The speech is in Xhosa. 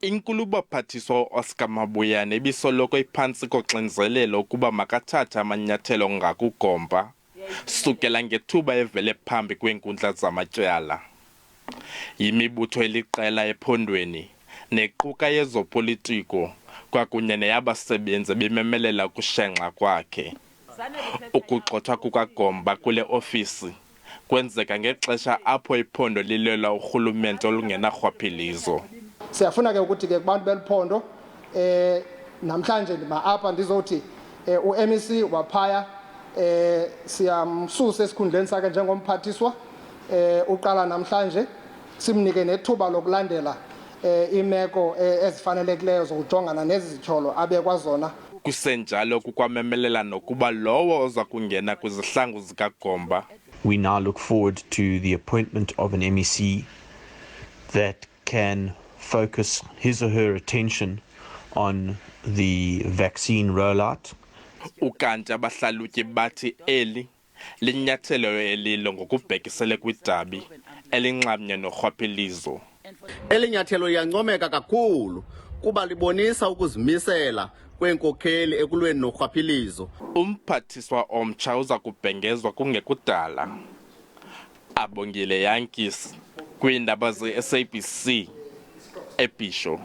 Inkulubaphathiswa Oscar Mabuyane ibisoloko iphantsi koxinzelelo ukuba makathathe amanyathelo ngakuGomba sukela ngethuba evele phambi kweenkundla zamatyala. Yimibutho eliqela ephondweni nequka yezopolitiko kwakunye neyabasebenzi bememelela ukushenxa kwakhe. Ukugxothwa kukaGomba kule ofisi kwenzeka ngexesha apho iphondo lilela urhulumente olungenarhwaphilizo. Siyafuna ke ukuthi ke kubantu beliphondo namhlanje ndima apha ndizothi uMEC waphaya siyamsusa esikhundleni sakhe njengomphathiswa uqala namhlanje simnike nethuba lokulandela imeko ezifanelekileyo zokujongana nezityholo abekwa zona. Kusenjalo kukwamemelela nokuba lowo oza kungena kwizihlangu zikaGomba. We now look forward to the appointment of an MEC that can focus his or her attention on the vaccine rollout. Ukanti abahlalutyi bathi eli linyathelo elilo ngokubhekisele kwidabi elinxamnye norhwaphilizo. Elinyathelo liyancomeka kakhulu kuba libonisa ukuzimisela kwenkokheli ekulweni norhwaphilizo. Umphathiswa omtsha uza kubhengezwa kungekudala. Abongile Yankisi kwiindaba ze SABC eBisho.